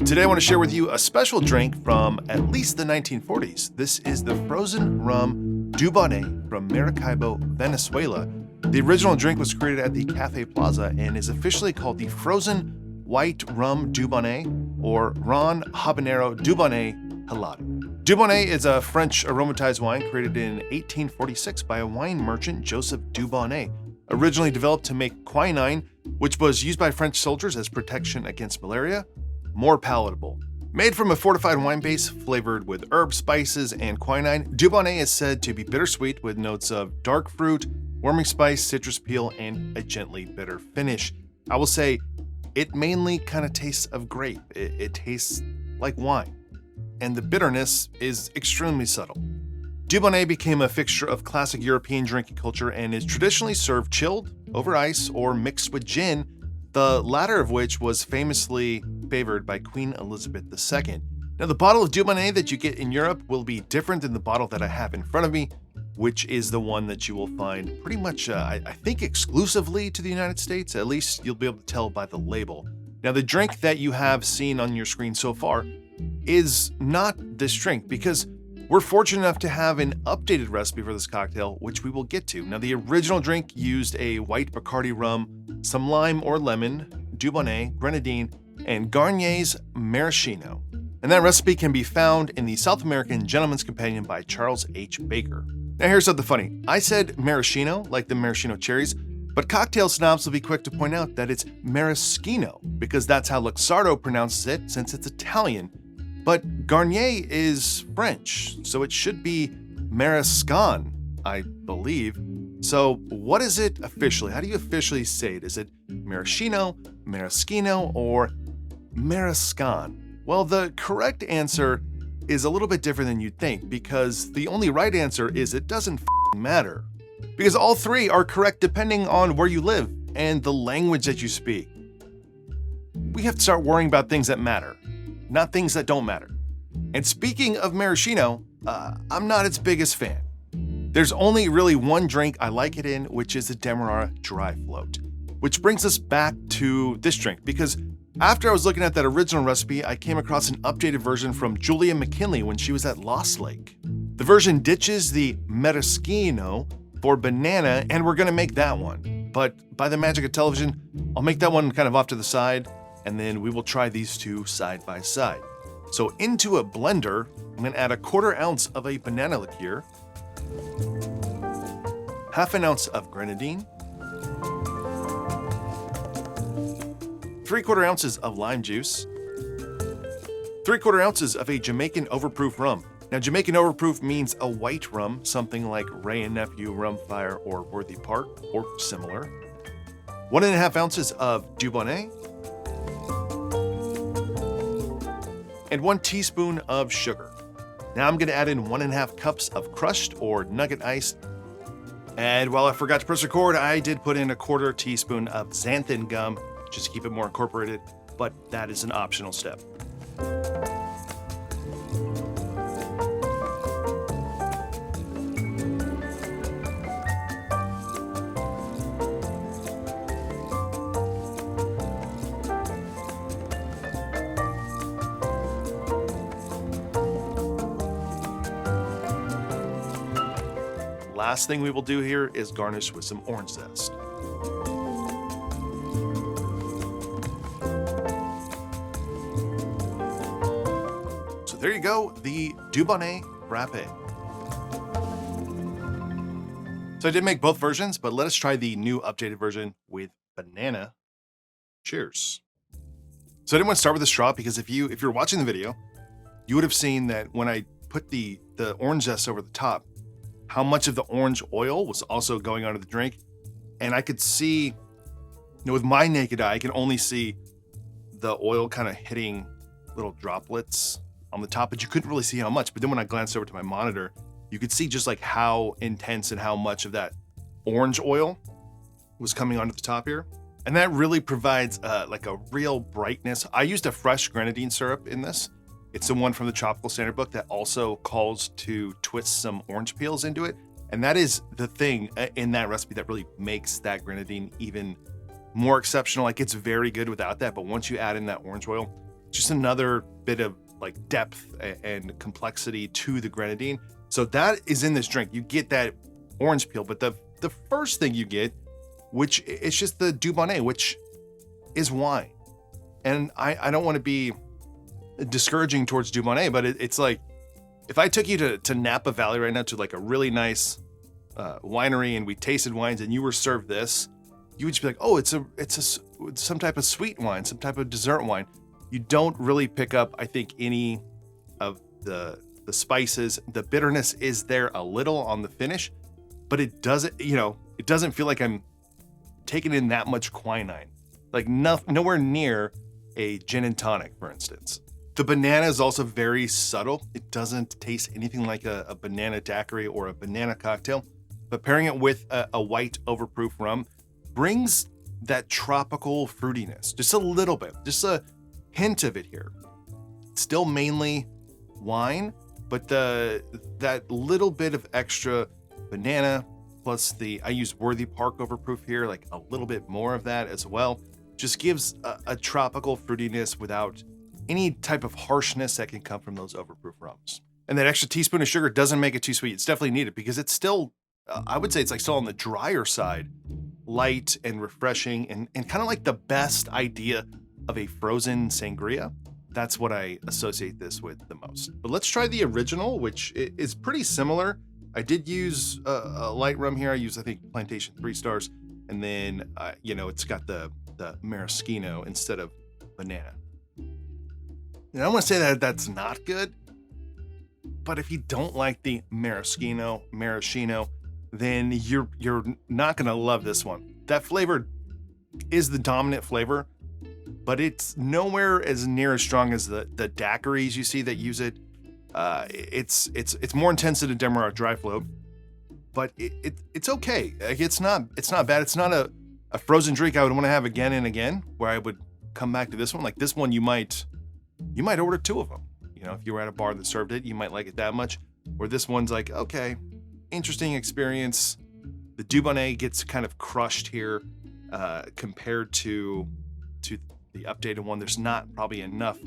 Today I want to share with you a special drink from at least the 1940s. This is the Frozen Rum-Dubonnet from Maracaibo, Venezuela. The original drink was created at the Café Plaza and is officially called the Frozen White Rum-Dubonnet or Ron Habañero Dubonnet Helado. Dubonnet is a French aromatized wine created in 1846 by a wine merchant, Joseph Dubonnet, originally developed to make quinine, which was used by French soldiers as protection against malaria, more palatable. Made from a fortified wine base flavored with herbs, spices, and quinine, Dubonnet is said to be bittersweet with notes of dark fruit, warming spice, citrus peel, and a gently bitter finish. I will say, it mainly kind of tastes of grape. It tastes like wine, and the bitterness is extremely subtle. Dubonnet became a fixture of classic European drinking culture and is traditionally served chilled, over ice, or mixed with gin, the latter of which was famously favored by Queen Elizabeth II. Now, the bottle of Dubonnet that you get in Europe will be different than the bottle that I have in front of me, which is the one that you will find pretty much, I think, exclusively to the United States. At least you'll be able to tell by the label. Now, the drink that you have seen on your screen so far is not this drink because we're fortunate enough to have an updated recipe for this cocktail, which we will get to. Now, the original drink used a white Bacardi rum, some lime or lemon, Dubonnet, grenadine, and Garnier's maraschino. And that recipe can be found in the South American Gentleman's Companion by Charles H. Baker. Now, here's something funny. I said maraschino, like the maraschino cherries, but cocktail snobs will be quick to point out that it's maraschino, because that's how Luxardo pronounces it since it's Italian. But Garnier is French, so it should be Marascan, I believe. So what is it officially? How do you officially say it? Is it maraschino, maraschino, or Marascan? Well, the correct answer is a little bit different than you'd think, because the only right answer is it doesn't matter. Because all three are correct depending on where you live and the language that you speak. We have to start worrying about things that matter, not things that don't matter. And speaking of maraschino, I'm not its biggest fan. There's only really one drink I like it in, which is the Demerara Dry Float. Which brings us back to this drink, because after I was looking at that original recipe, I came across an updated version from Julia McKinley when she was at Lost Lake. The version ditches the maraschino for banana, and we're gonna make that one. But by the magic of television, I'll make that one kind of off to the side, and then we will try these two side by side. So into a blender, I'm gonna add 1/4 ounce of a banana liqueur, 1/2 ounce of grenadine, 3/4 ounces of lime juice, 3/4 ounces of a Jamaican overproof rum. Now, Jamaican overproof means a white rum, something like Ray and Nephew, Rumfire, or Worthy Park, or similar. 1.5 ounces of Dubonnet, and 1 teaspoon of sugar. Now I'm gonna add in 1.5 cups of crushed or nugget ice. And while I forgot to press record, I did put in 1/4 teaspoon of xanthan gum, just to keep it more incorporated, but that is an optional step. Last thing we will do here is garnish with some orange zest. So there you go, the Dubonnet Frappé. So I did make both versions, but let us try the new updated version with banana. Cheers. So I didn't want to start with a straw because if you're watching the video, you would have seen that when I put the orange zest over the top, how much of the orange oil was also going onto the drink. And I could see, with my naked eye, I can only see the oil kind of hitting little droplets on the top, but you couldn't really see how much. But then when I glanced over to my monitor, you could see just like how intense and how much of that orange oil was coming onto the top here. And that really provides like a real brightness. I used a fresh grenadine syrup in this. It's the one from the Tropical Standard book that also calls to twist some orange peels into it. And that is the thing in that recipe that really makes that grenadine even more exceptional. Like, it's very good without that, but once you add in that orange oil, just another bit of like depth and complexity to the grenadine. So that is in this drink. You get that orange peel, but the first thing you get, which it's just the Dubonnet, which is wine. And I don't want to be discouraging towards Dubonnet, but it's like, if I took you to Napa Valley right now to like a really nice winery and we tasted wines and you were served this, you would just be like, oh, it's some type of sweet wine, some type of dessert wine. You don't really pick up, I think, any of the spices. The bitterness is there a little on the finish, but it doesn't feel like I'm taking in that much quinine. Like nowhere near a gin and tonic, for instance. The banana is also very subtle. It doesn't taste anything like a banana daiquiri or a banana cocktail, but pairing it with a white overproof rum brings that tropical fruitiness, just a little bit, just a hint of it here. It's still mainly wine, but that little bit of extra banana plus I use Worthy Park overproof here, like a little bit more of that as well, just gives a tropical fruitiness without any type of harshness that can come from those overproof rums. And that extra teaspoon of sugar doesn't make it too sweet. It's definitely needed because it's still, I would say it's like still on the drier side, light and refreshing and kind of like the best idea of a frozen sangria. That's what I associate this with the most. But let's try the original, which is pretty similar. I did use a light rum here. I used, I think, Plantation 3 Stars. And then, it's got the maraschino instead of banana. And I don't want to say that that's not good, but if you don't like the maraschino, then you're not going to love this one. That flavor is the dominant flavor, but it's nowhere as near as strong as the daiquiris you see that use it. It's more intense than a Demerara dry float, but it's okay. Like, it's not bad. It's not a frozen drink I would want to have again and again, where I would come back to this one. Like this one, you might order 2 of them. If you were at a bar that served it, you might like it that much. Where this one's like, okay, interesting experience. The Dubonnet gets kind of crushed here compared to the updated one. There's not probably enough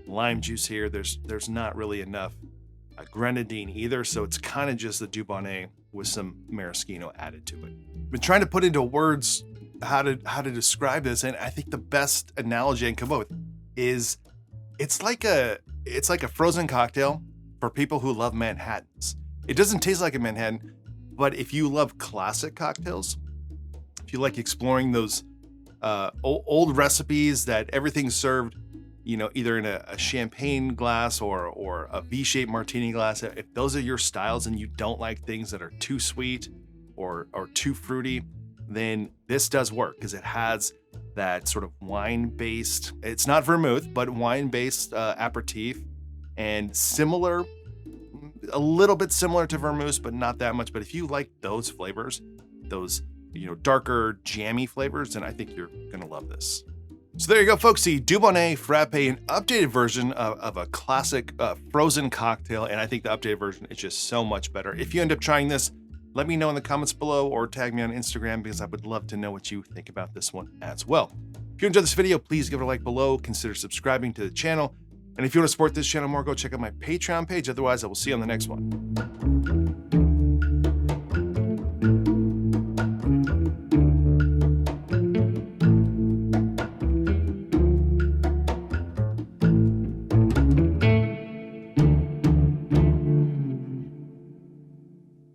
lime juice here. There's not really enough grenadine either. So it's kind of just the Dubonnet with some maraschino added to it. Been trying to put into words how to describe this, and I think the best analogy I can come up with is it's like a frozen cocktail for people who love Manhattans. It doesn't taste like a Manhattan, but if you love classic cocktails, if you like exploring those old recipes that everything's served, either in a champagne glass or a V-shaped martini glass, if those are your styles and you don't like things that are too sweet or too fruity, then this does work because it has that sort of wine-based, it's not vermouth, but wine-based aperitif, and similar, a little bit similar to vermouth, but not that much. But if you like those flavors, those darker, jammy flavors, then I think you're gonna love this. So there you go, folks. The Dubonnet Frappé, an updated version of a classic frozen cocktail, and I think the updated version is just so much better. If you end up trying this, let me know in the comments below or tag me on Instagram because I would love to know what you think about this one as well. If you enjoyed this video, please give it a like below, consider subscribing to the channel, and if you want to support this channel more, go check out my Patreon page. Otherwise, I will see you on the next one.